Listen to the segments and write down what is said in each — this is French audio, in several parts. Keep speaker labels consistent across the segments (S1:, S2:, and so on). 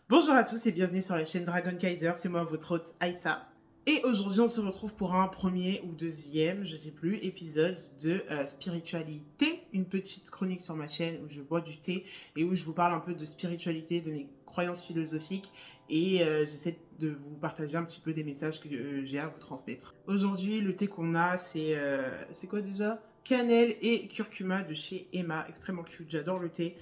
S1: Bonjour à tous et bienvenue sur la chaîne Dragon Kaiser, c'est moi votre hôte Aïssa. Et aujourd'hui on se retrouve pour un premier ou deuxième, je sais plus, épisode de spiritualité, une petite chronique sur ma chaîne où je bois du thé et où je vous parle un peu de spiritualité, de mes croyances philosophiques et j'essaie de vous partager un petit peu des messages que j'ai à vous transmettre. Aujourd'hui le thé qu'on a c'est quoi déjà? Cannelle et curcuma de chez Emma, extrêmement cute, j'adore le thé.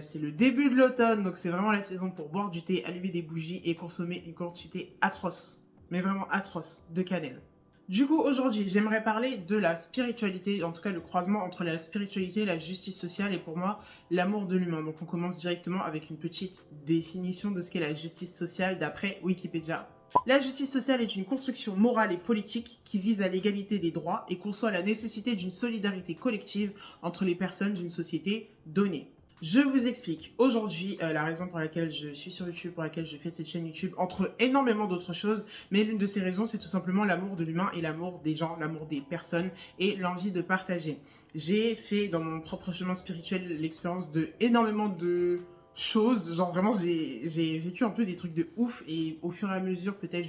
S1: C'est le début de l'automne, donc c'est vraiment la saison pour boire du thé, allumer des bougies et consommer une quantité atroce, mais vraiment atroce, de cannelle. Du coup, aujourd'hui, j'aimerais parler de la spiritualité, en tout cas le croisement entre la spiritualité et la justice sociale, et pour moi, l'amour de l'humain. Donc on commence directement avec une petite définition de ce qu'est la justice sociale d'après Wikipédia. La justice sociale est une construction morale et politique qui vise à l'égalité des droits et conçoit la nécessité d'une solidarité collective entre les personnes d'une société donnée. Je vous explique. Aujourd'hui, la raison pour laquelle je suis sur YouTube, pour laquelle je fais cette chaîne YouTube, entre énormément d'autres choses, mais l'une de ces raisons, c'est tout simplement l'amour de l'humain et l'amour des gens, l'amour des personnes et l'envie de partager. J'ai fait dans mon propre chemin spirituel l'expérience de énormément de choses, genre vraiment j'ai vécu un peu des trucs de ouf et au fur et à mesure peut-être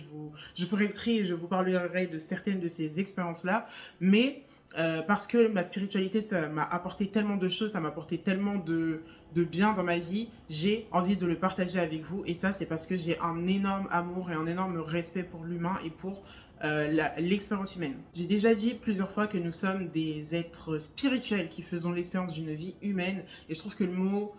S1: je ferai le tri et je vous parlerai de certaines de ces expériences-là, mais parce que ma spiritualité, ça m'a apporté tellement de choses, ça m'a apporté tellement de bien dans ma vie, j'ai envie de le partager avec vous. Et ça, c'est parce que j'ai un énorme amour et un énorme respect pour l'humain et pour l'expérience humaine. J'ai déjà dit plusieurs fois que nous sommes des êtres spirituels qui faisons l'expérience d'une vie humaine. Et je trouve que le mot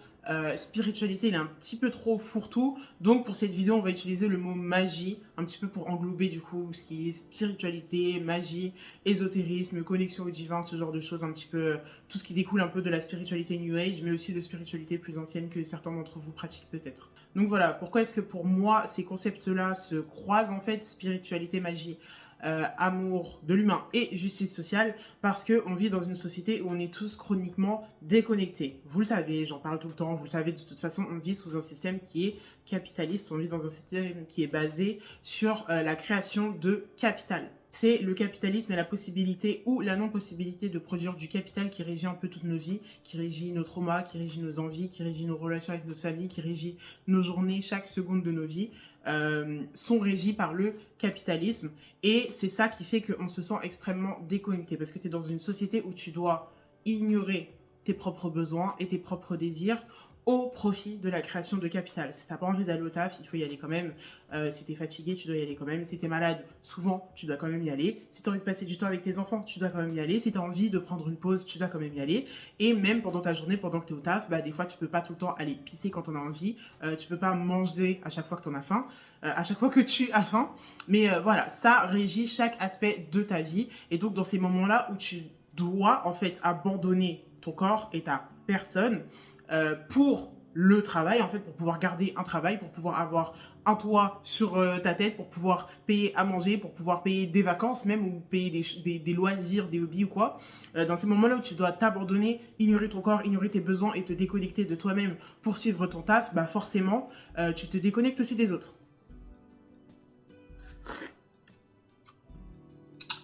S1: spiritualité, il est un petit peu trop fourre-tout. Donc pour cette vidéo, on va utiliser le mot magie, un petit peu pour englober du coup ce qui est spiritualité, magie, ésotérisme, connexion au divin, ce genre de choses, un petit peu tout ce qui découle un peu de la spiritualité New Age, mais aussi de spiritualité plus ancienne que certains d'entre vous pratiquent peut-être. Donc voilà, pourquoi est-ce que pour moi ces concepts-là se croisent en fait, spiritualité, magie, amour de l'humain et justice sociale, parce qu'on vit dans une société où on est tous chroniquement déconnectés. Vous le savez, j'en parle tout le temps, vous le savez, de toute façon, on vit sous un système qui est capitaliste, on vit dans un système qui est basé sur la création de capital. C'est le capitalisme et la possibilité ou la non-possibilité de produire du capital qui régit un peu toutes nos vies, qui régit nos traumas, qui régit nos envies, qui régit nos relations avec nos familles, qui régit nos journées, chaque seconde de nos vies. Sont régis par le capitalisme et c'est ça qui fait qu'on se sent extrêmement déconnecté parce que tu es dans une société où tu dois ignorer tes propres besoins et tes propres désirs au profit de la création de capital. Si tu n'as pas envie d'aller au taf, il faut y aller quand même. Si tu es fatigué, tu dois y aller quand même. Si tu es malade, souvent, tu dois quand même y aller. Si tu as envie de passer du temps avec tes enfants, tu dois quand même y aller. Si tu as envie de prendre une pause, tu dois quand même y aller. Et même pendant ta journée, pendant que tu es au taf, bah, des fois, tu peux pas tout le temps aller pisser quand tu en as envie. Tu peux pas manger à chaque fois que tu en as faim. À chaque fois que tu as faim. Mais voilà, ça régit chaque aspect de ta vie. Et donc, dans ces moments-là où tu dois, en fait, abandonner ton corps et ta personne, pour le travail, en fait, pour pouvoir garder un travail, pour pouvoir avoir un toit sur ta tête, pour pouvoir payer à manger, pour pouvoir payer des vacances même, ou payer des loisirs, des hobbies ou quoi. Dans ces moments-là où tu dois t'abandonner, ignorer ton corps, ignorer tes besoins et te déconnecter de toi-même pour suivre ton taf, bah forcément, tu te déconnectes aussi des autres.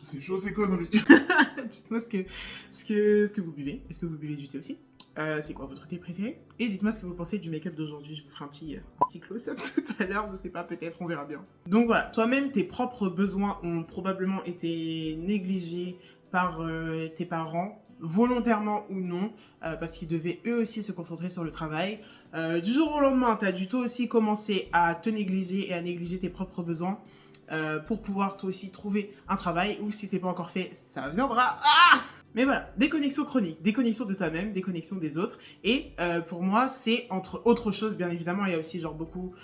S2: C'est chaud, ces conneries.
S1: Dites-moi ce que vous buvez. Est-ce que vous buvez du thé aussi? C'est quoi votre thé préféré? Et dites-moi ce que vous pensez du make-up d'aujourd'hui. Je vous ferai un petit close-up tout à l'heure. Je sais pas, peut-être, on verra bien. Donc voilà, toi-même, tes propres besoins ont probablement été négligés par tes parents, volontairement ou non, parce qu'ils devaient eux aussi se concentrer sur le travail. Du jour au lendemain, tu as dû toi aussi commencer à te négliger et à négliger tes propres besoins. Pour pouvoir toi aussi trouver un travail, ou si c'est pas encore fait, ça viendra. Mais voilà, déconnexion chronique, déconnexion de toi-même, déconnexion des autres. Et pour moi, c'est entre autres choses, bien évidemment, il y a aussi genre beaucoup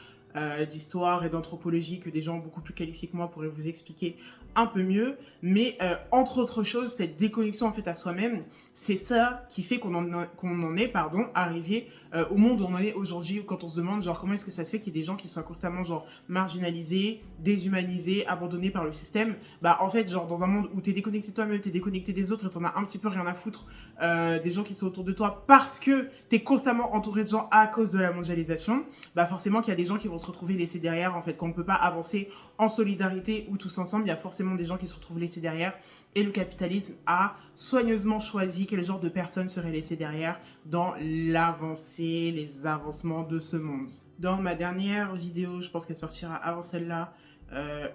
S1: d'histoire et d'anthropologie que des gens beaucoup plus qualifiés que moi pourraient vous expliquer un peu mieux. Mais entre autres choses, cette déconnexion en fait à soi-même, c'est ça qui fait qu'on en est arrivé au monde où on en est aujourd'hui, quand on se demande genre comment est-ce que ça se fait qu'il y ait des gens qui soient constamment genre marginalisés, déshumanisés, abandonnés par le système. Bah en fait genre dans un monde où t'es déconnecté de toi-même, t'es déconnecté des autres et t'en as un petit peu rien à foutre des gens qui sont autour de toi parce que t'es constamment entouré de gens à cause de la mondialisation, bah forcément qu'il y a des gens qui vont se retrouver laissés derrière en fait, qu'on ne peut pas avancer en solidarité ou tous ensemble, il y a forcément des gens qui se retrouvent laissés derrière. Et le capitalisme a soigneusement choisi quel genre de personnes seraient laissées derrière dans l'avancée, les avancements de ce monde. dans ma dernière vidéo, je pense qu'elle sortira avant celle-là,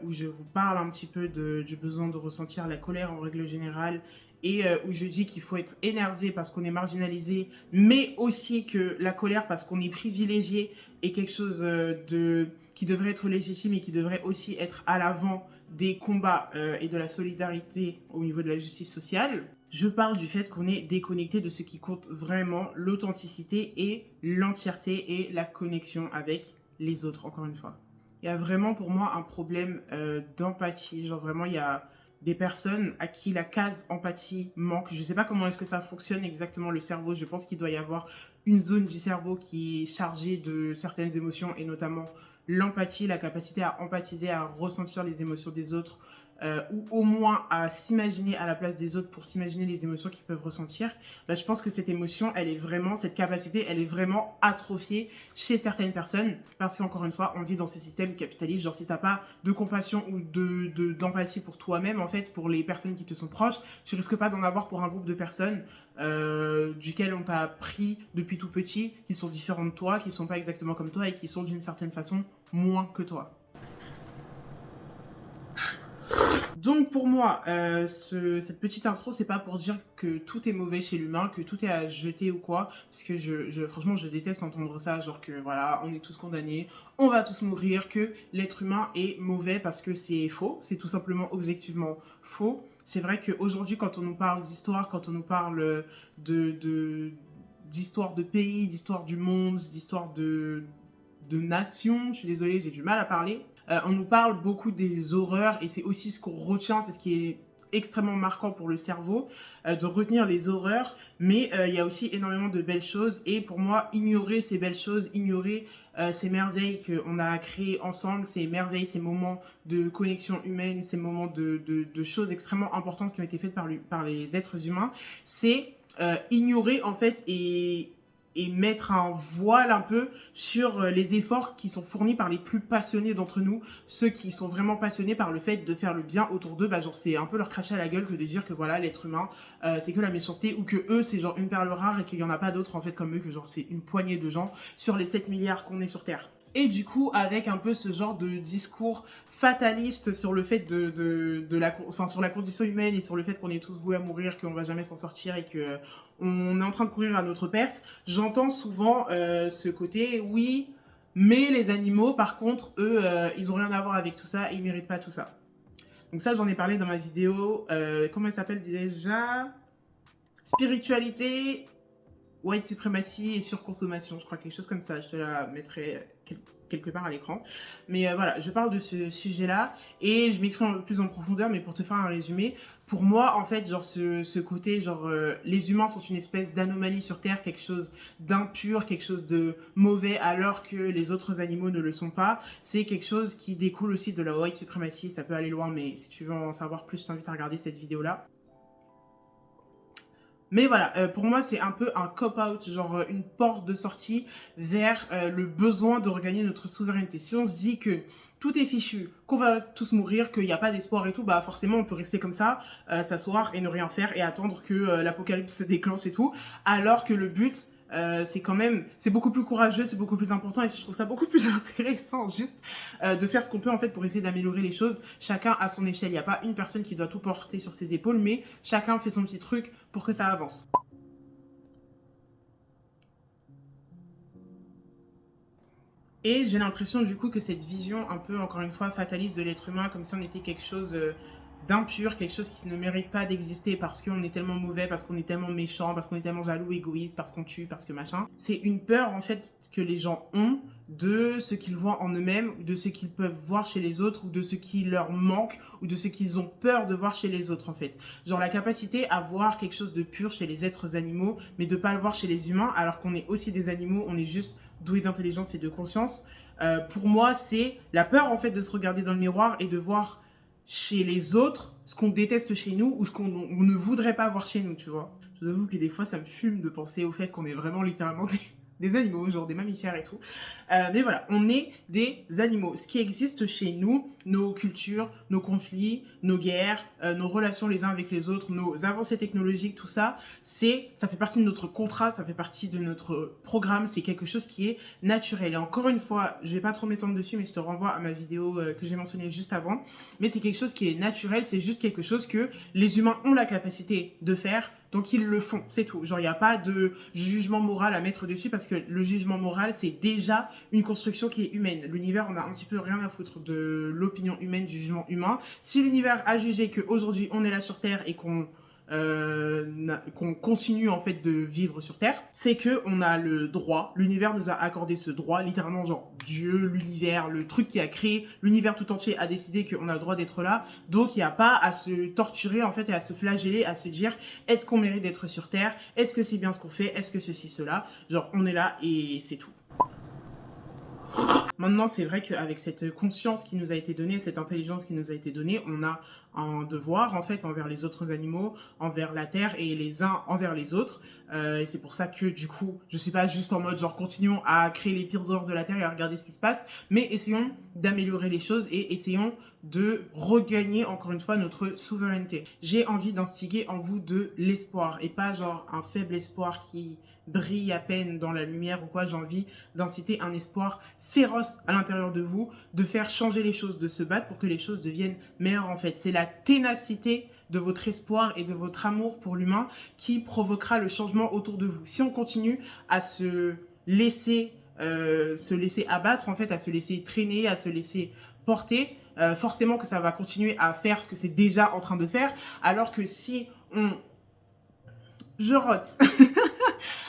S1: où je vous parle un petit peu du besoin de ressentir la colère en règle générale et où je dis qu'il faut être énervé parce qu'on est marginalisé, mais aussi que la colère parce qu'on est privilégié est quelque chose qui devrait être légitime et qui devrait aussi être à l'avant des combats et de la solidarité au niveau de la justice sociale. Je parle du fait qu'on est déconnecté de ce qui compte vraiment, l'authenticité et l'entièreté et la connexion avec les autres, encore une fois. Il y a vraiment pour moi un problème d'empathie. Genre vraiment, il y a des personnes à qui la case empathie manque. Je ne sais pas comment est-ce que ça fonctionne exactement le cerveau. Je pense qu'il doit y avoir une zone du cerveau qui est chargée de certaines émotions et notamment l'empathie, la capacité à empathiser, à ressentir les émotions des autres, ou au moins à s'imaginer à la place des autres pour s'imaginer les émotions qu'ils peuvent ressentir, bah, je pense que cette émotion, cette capacité, elle est vraiment atrophiée chez certaines personnes parce qu'encore une fois, on vit dans ce système capitaliste. Genre, si t'as pas de compassion ou d'empathie pour toi-même, en fait, pour les personnes qui te sont proches, tu risques pas d'en avoir pour un groupe de personnes duquel on t'a appris depuis tout petit, qui sont différents de toi, qui sont pas exactement comme toi et qui sont d'une certaine façon moins que toi. Donc pour moi, cette petite intro, c'est pas pour dire que tout est mauvais chez l'humain, que tout est à jeter ou quoi, parce que franchement, je déteste entendre ça, genre que voilà, on est tous condamnés, on va tous mourir, que l'être humain est mauvais parce que c'est faux, c'est tout simplement objectivement faux. C'est vrai qu'aujourd'hui, quand on nous parle d'histoire, quand on nous parle d'histoire de pays, d'histoire du monde, d'histoire de nation, je suis désolée, j'ai du mal à parler. On nous parle beaucoup des horreurs et c'est aussi ce qu'on retient, c'est ce qui est extrêmement marquant pour le cerveau, de retenir les horreurs, mais il y a aussi énormément de belles choses et pour moi, ignorer ces belles choses, ignorer ces merveilles qu'on a créées ensemble, ces merveilles, ces moments de connexion humaine, ces moments de choses extrêmement importantes qui ont été faites par les êtres humains, c'est ignorer en fait et mettre un voile un peu sur les efforts qui sont fournis par les plus passionnés d'entre nous, ceux qui sont vraiment passionnés par le fait de faire le bien autour d'eux. Bah, genre, c'est un peu leur cracher à la gueule que de dire que voilà, l'être humain, c'est que la méchanceté, ou que eux, c'est genre une perle rare et qu'il n'y en a pas d'autres en fait comme eux, que genre c'est une poignée de gens sur les 7 milliards qu'on est sur Terre. Et du coup, avec un peu ce genre de discours fataliste sur le fait sur la condition humaine et sur le fait qu'on est tous voués à mourir, qu'on va jamais s'en sortir et que on est en train de courir à notre perte, j'entends souvent ce côté, oui, mais les animaux, par contre, eux, ils ont rien à voir avec tout ça et ils méritent pas tout ça. Donc ça, j'en ai parlé dans ma vidéo, comment elle s'appelle déjà? Spiritualité, white supremacy et surconsommation, je crois, quelque chose comme ça. Je te la mettrai quelque part à l'écran. Mais voilà, je parle de ce sujet-là et je m'exprime un peu plus en profondeur, mais pour te faire un résumé, pour moi, en fait, genre ce côté, genre les humains sont une espèce d'anomalie sur Terre, quelque chose d'impur, quelque chose de mauvais, alors que les autres animaux ne le sont pas. C'est quelque chose qui découle aussi de la white supremacy. Ça peut aller loin, mais si tu veux en savoir plus, je t'invite à regarder cette vidéo-là. Mais voilà, pour moi, c'est un peu un cop-out, genre une porte de sortie vers le besoin de regagner notre souveraineté. Si on se dit que tout est fichu, qu'on va tous mourir, qu'il n'y a pas d'espoir et tout, bah forcément, on peut rester comme ça, s'asseoir et ne rien faire et attendre que l'apocalypse se déclenche et tout. Alors que le but, c'est quand même, c'est beaucoup plus courageux, c'est beaucoup plus important et je trouve ça beaucoup plus intéressant juste de faire ce qu'on peut en fait pour essayer d'améliorer les choses, chacun à son échelle. Il n'y a pas une personne qui doit tout porter sur ses épaules, mais chacun fait son petit truc pour que ça avance. Et j'ai l'impression du coup que cette vision un peu, encore une fois, fataliste de l'être humain, comme si on était quelque chose d'impur, quelque chose qui ne mérite pas d'exister parce qu'on est tellement mauvais, parce qu'on est tellement méchant, parce qu'on est tellement jaloux, égoïste, parce qu'on tue, parce que machin. C'est une peur en fait que les gens ont de ce qu'ils voient en eux-mêmes, ou de ce qu'ils peuvent voir chez les autres, ou de ce qui leur manque, ou de ce qu'ils ont peur de voir chez les autres en fait. Genre la capacité à voir quelque chose de pur chez les êtres animaux, mais de pas le voir chez les humains, alors qu'on est aussi des animaux, on est juste doué d'intelligence et de conscience. Pour moi, c'est la peur en fait de se regarder dans le miroir et de voir chez les autres ce qu'on déteste chez nous ou ce qu'on ne voudrait pas voir chez nous, tu vois. Je vous avoue que des fois, ça me fume de penser au fait qu'on est vraiment littéralement des animaux, genre des mammifères et tout. Mais voilà, on est des animaux. Ce qui existe chez nous, nos cultures, nos conflits, nos guerres, nos relations les uns avec les autres, nos avancées technologiques, tout ça, ça fait partie de notre contrat, ça fait partie de notre programme, c'est quelque chose qui est naturel. Et encore une fois, je vais pas trop m'étendre dessus, mais je te renvoie à ma vidéo que j'ai mentionnée juste avant. Mais c'est quelque chose qui est naturel, c'est juste quelque chose que les humains ont la capacité de faire, donc ils le font, c'est tout. Genre, il n'y a pas de jugement moral à mettre dessus parce que le jugement moral, c'est déjà une construction qui est humaine. L'univers, on a un petit peu rien à foutre de l'opinion humaine, du jugement humain. Si l'univers a jugé qu'aujourd'hui, on est là sur Terre et qu'on continue en fait de vivre sur Terre, c'est que on a le droit, l'univers nous a accordé ce droit, littéralement genre Dieu, l'univers, le truc qui a créé l'univers tout entier a décidé qu'on a le droit d'être là, donc il n'y a pas à se torturer en fait et à se flageller, à se dire est-ce qu'on mérite d'être sur Terre, est-ce que c'est bien ce qu'on fait, est-ce que ceci, cela, genre on est là et c'est tout. Maintenant, c'est vrai qu'avec cette conscience qui nous a été donnée, cette intelligence qui nous a été donnée, on a un devoir en fait envers les autres animaux, envers la terre et les uns envers les autres. Et c'est pour ça que du coup, je suis pas juste en mode genre continuons à créer les pires horreurs de la terre et à regarder ce qui se passe, mais essayons d'améliorer les choses et essayons de regagner encore une fois notre souveraineté. J'ai envie d'instiguer en vous de l'espoir et pas genre un faible espoir qui brille à peine dans la lumière ou quoi. J'ai envie d'inciter un espoir féroce à l'intérieur de vous, de faire changer les choses, de se battre pour que les choses deviennent meilleures en fait. C'est la ténacité de votre espoir et de votre amour pour l'humain qui provoquera le changement autour de vous. Si on continue à se laisser abattre en fait, à se laisser traîner, à se laisser porter, forcément que ça va continuer à faire ce que c'est déjà en train de faire, alors que si on... Je rote.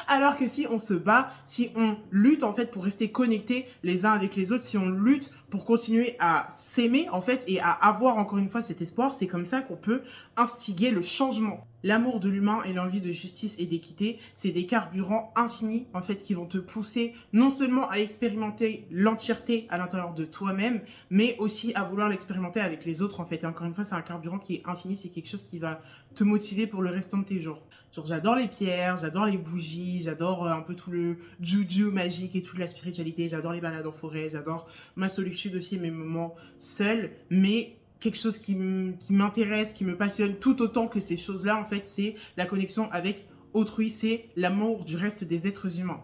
S1: Alors que si on se bat, si on lutte en fait pour rester connectés les uns avec les autres, si on lutte pour continuer à s'aimer en fait et à avoir encore une fois cet espoir, c'est comme ça qu'on peut instiguer le changement. L'amour de l'humain et l'envie de justice et d'équité, c'est des carburants infinis en fait qui vont te pousser non seulement à expérimenter l'entièreté à l'intérieur de toi-même, mais aussi à vouloir l'expérimenter avec les autres en fait. Et encore une fois, c'est un carburant qui est infini, c'est quelque chose qui va te motiver pour le restant de tes jours. Genre, j'adore les pierres, j'adore les bougies, j'adore un peu tout le juju magique et toute la spiritualité, j'adore les balades en forêt, j'adore ma solitude aussi, mes moments seuls, mais quelque chose qui m'intéresse, qui me passionne tout autant que ces choses-là, en fait, c'est la connexion avec autrui, c'est l'amour du reste des êtres humains.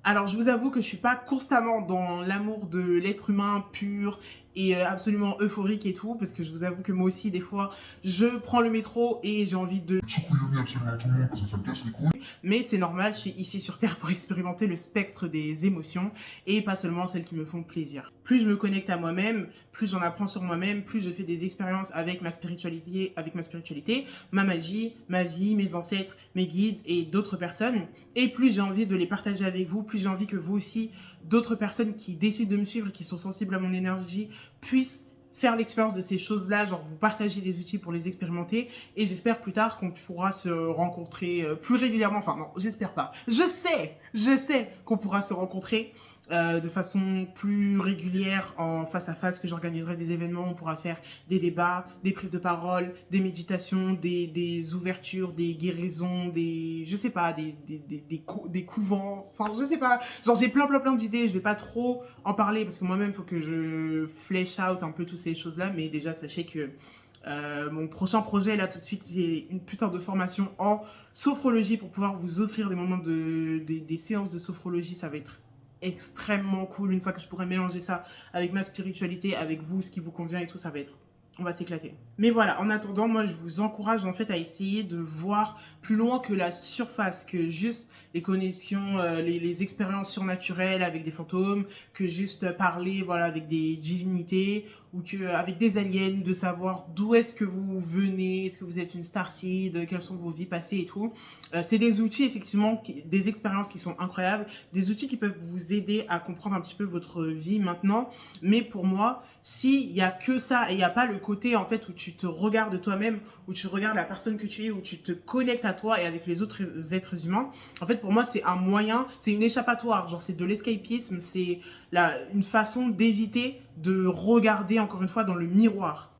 S1: Alors, je vous avoue que je suis pas constamment dans l'amour de l'être humain pur et absolument euphorique et tout, parce que je vous avoue que moi aussi, des fois, je prends le métro et j'ai envie de couillonner absolument tout le monde parce que ça me casse les couilles. Mais c'est normal, je suis ici sur Terre pour expérimenter le spectre des émotions et pas seulement celles qui me font plaisir. Plus je me connecte à moi-même, plus j'en apprends sur moi-même, plus je fais des expériences avec ma spiritualité, ma magie, ma vie, mes ancêtres, mes guides et d'autres personnes. Et plus j'ai envie de les partager avec vous, plus j'ai envie que vous aussi, d'autres personnes qui décident de me suivre, qui sont sensibles à mon énergie, puissent faire l'expérience de ces choses-là, genre vous partager des outils pour les expérimenter et j'espère plus tard qu'on pourra se rencontrer plus régulièrement, enfin non, j'espère pas, je sais qu'on pourra se rencontrer de façon plus régulière en face à face, que j'organiserai des événements, on pourra faire des débats, des prises de parole, des méditations, des ouvertures, des guérisons, je sais pas, des couvents, enfin je sais pas, genre j'ai plein d'idées, je vais pas trop en parler parce que moi-même il faut que je flesh out un peu toutes ces choses-là, mais déjà sachez que mon prochain projet là tout de suite c'est une putain de formation en sophrologie pour pouvoir vous offrir des moments des séances de sophrologie, ça va être extrêmement cool une fois que je pourrai mélanger ça avec ma spiritualité, avec vous, ce qui vous convient et tout, on va s'éclater. Mais voilà, en attendant, moi je vous encourage en fait à essayer de voir plus loin que la surface, que juste les connexions, les expériences surnaturelles avec des fantômes, que juste parler voilà avec des divinités ou avec des aliens, de savoir d'où est-ce que vous venez, est-ce que vous êtes une starseed, quelles sont vos vies passées et tout. C'est des outils effectivement, des expériences qui sont incroyables, des outils qui peuvent vous aider à comprendre un petit peu votre vie maintenant. Mais pour moi, s'il y a que ça et il n'y a pas le côté en fait où tu te regardes toi-même, où tu regardes la personne que tu es, où tu te connectes à toi et avec les autres êtres humains, en fait pour moi c'est un moyen, c'est une échappatoire, genre c'est de l'escapisme, c'est une façon d'éviter de regarder encore une fois dans le miroir.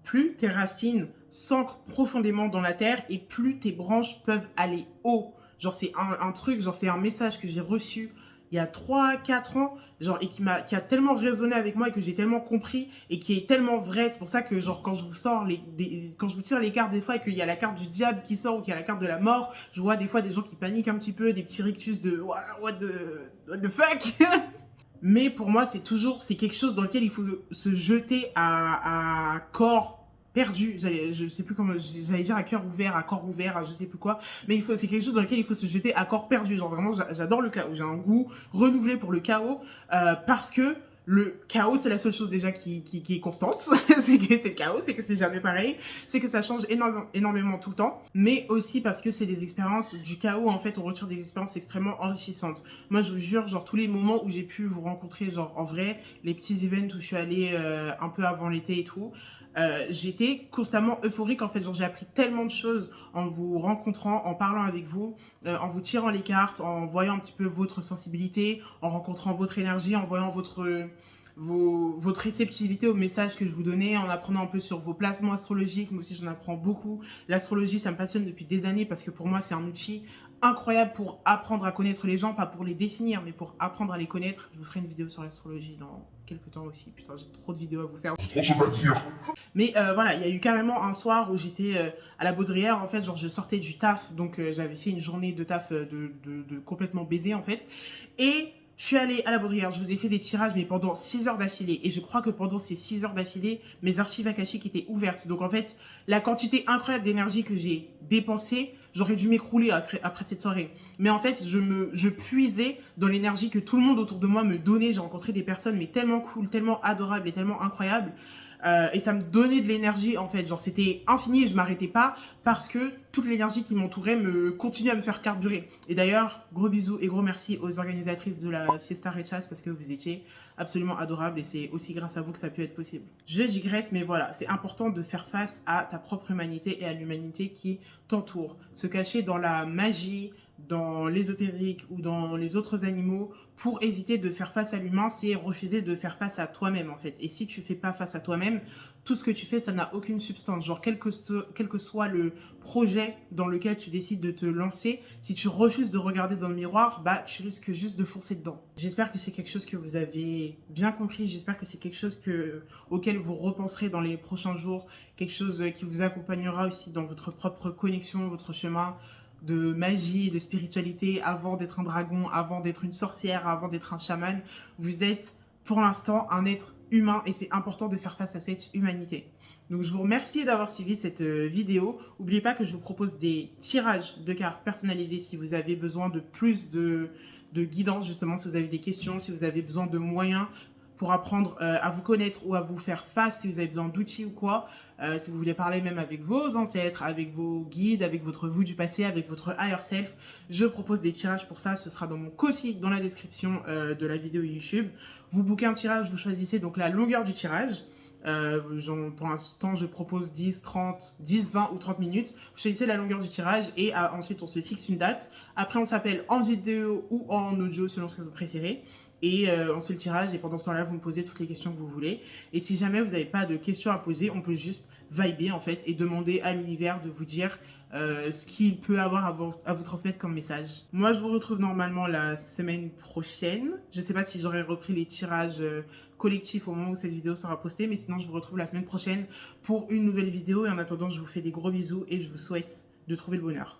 S1: Plus tes racines s'ancrent profondément dans la terre et plus tes branches peuvent aller haut. Genre c'est un truc, genre c'est un message que j'ai reçu il y a 3 4 ans, genre, et qui a tellement résonné avec moi et que j'ai tellement compris et qui est tellement vrai. C'est pour ça que, genre, quand je vous sors quand je vous tire les cartes des fois et qu'il y a la carte du diable qui sort ou qu'il y a la carte de la mort, je vois des fois des gens qui paniquent un petit peu, des petits rictus de what the fuck. Mais pour moi, c'est quelque chose dans lequel il faut se jeter à corps perdu. Je sais plus comment, j'allais dire à cœur ouvert, à corps ouvert, à je sais plus quoi. Mais c'est quelque chose dans lequel il faut se jeter à corps perdu. Genre vraiment, j'adore le chaos. J'ai un goût renouvelé pour le chaos parce que le chaos, c'est la seule chose déjà qui est constante. C'est que c'est le chaos, c'est que c'est jamais pareil. C'est que ça change énormément tout le temps. Mais aussi parce que c'est des expériences du chaos. En fait, on retire des expériences extrêmement enrichissantes. Moi, je vous jure, genre, tous les moments où j'ai pu vous rencontrer, genre, en vrai, les petits events où je suis allée un peu avant l'été et tout, j'étais constamment euphorique, en fait. Genre, j'ai appris tellement de choses en vous rencontrant, en parlant avec vous, en vous tirant les cartes, en voyant un petit peu votre sensibilité, en rencontrant votre énergie, en voyant votre réceptivité aux messages que je vous donnais, en apprenant un peu sur vos placements astrologiques. Moi aussi, j'en apprends beaucoup. L'astrologie, ça me passionne depuis des années parce que pour moi, c'est un outil incroyable pour apprendre à connaître les gens, pas pour les définir, mais pour apprendre à les connaître. Je vous ferai une vidéo sur l'astrologie dans quelques temps aussi. Putain, j'ai trop de vidéos à vous faire.
S2: Trop de choses à dire.
S1: Mais voilà, il y a eu carrément un soir où j'étais à la Baudrière, en fait, genre je sortais du taf, donc j'avais fait une journée de taf de complètement baisé, en fait. Et je suis allée à la Baudrière, je vous ai fait des tirages, mais pendant 6 heures d'affilée. Et je crois que pendant ces 6 heures d'affilée, mes archives akashiques étaient ouvertes. Donc en fait, la quantité incroyable d'énergie que j'ai dépensée, j'aurais dû m'écrouler après cette soirée. Mais en fait, je puisais dans l'énergie que tout le monde autour de moi me donnait. J'ai rencontré des personnes, mais tellement cool, tellement adorables et tellement incroyables. Et ça me donnait de l'énergie, en fait. Genre, c'était infini et je m'arrêtais pas parce que toute l'énergie qui m'entourait me continuait à me faire carburer. Et d'ailleurs, gros bisous et gros merci aux organisatrices de la Fiesta Rechaz parce que vous étiez absolument adorables et c'est aussi grâce à vous que ça a pu être possible. Je digresse, mais voilà, c'est important de faire face à ta propre humanité et à l'humanité qui t'entoure. Se cacher dans la magie, dans l'ésotérique ou dans les autres animaux pour éviter de faire face à l'humain, c'est refuser de faire face à toi-même, en fait. Et si tu fais pas face à toi-même, tout ce que tu fais, ça n'a aucune substance. Genre, quel que soit le projet dans lequel tu décides de te lancer, si tu refuses de regarder dans le miroir, bah, tu risques juste de foncer dedans. J'espère que c'est quelque chose que vous avez bien compris. J'espère que c'est quelque chose auquel vous repenserez dans les prochains jours. Quelque chose qui vous accompagnera aussi dans votre propre connexion, votre chemin de magie et de spiritualité avant d'être un dragon, avant d'être une sorcière, avant d'être un chaman. Vous êtes pour l'instant un être humain et c'est important de faire face à cette humanité. Donc je vous remercie d'avoir suivi cette vidéo. N'oubliez pas que je vous propose des tirages de cartes personnalisés si vous avez besoin de plus de guidance, justement, si vous avez des questions, si vous avez besoin de moyens pour apprendre à vous connaître ou à vous faire face, si vous avez besoin d'outils ou quoi, si vous voulez parler même avec vos ancêtres, avec vos guides, avec votre vous du passé, avec votre higher self, je propose des tirages pour ça. Ce sera dans mon Ko-fi, dans la description de la vidéo YouTube. Vous bookez un tirage, vous choisissez donc la longueur du tirage. Pour l'instant, je propose 10, 30, 10, 20 ou 30 minutes. Vous choisissez la longueur du tirage et ensuite, on se fixe une date. Après, on s'appelle en vidéo ou en audio, selon ce que vous préférez. Et on se le tirage et pendant ce temps-là, vous me posez toutes les questions que vous voulez. Et si jamais vous n'avez pas de questions à poser, on peut juste vibrer en fait et demander à l'univers de vous dire ce qu'il peut avoir à vous transmettre comme message. Moi, je vous retrouve normalement la semaine prochaine. Je ne sais pas si j'aurai repris les tirages collectifs au moment où cette vidéo sera postée, mais sinon, je vous retrouve la semaine prochaine pour une nouvelle vidéo. Et en attendant, je vous fais des gros bisous et je vous souhaite de trouver le bonheur.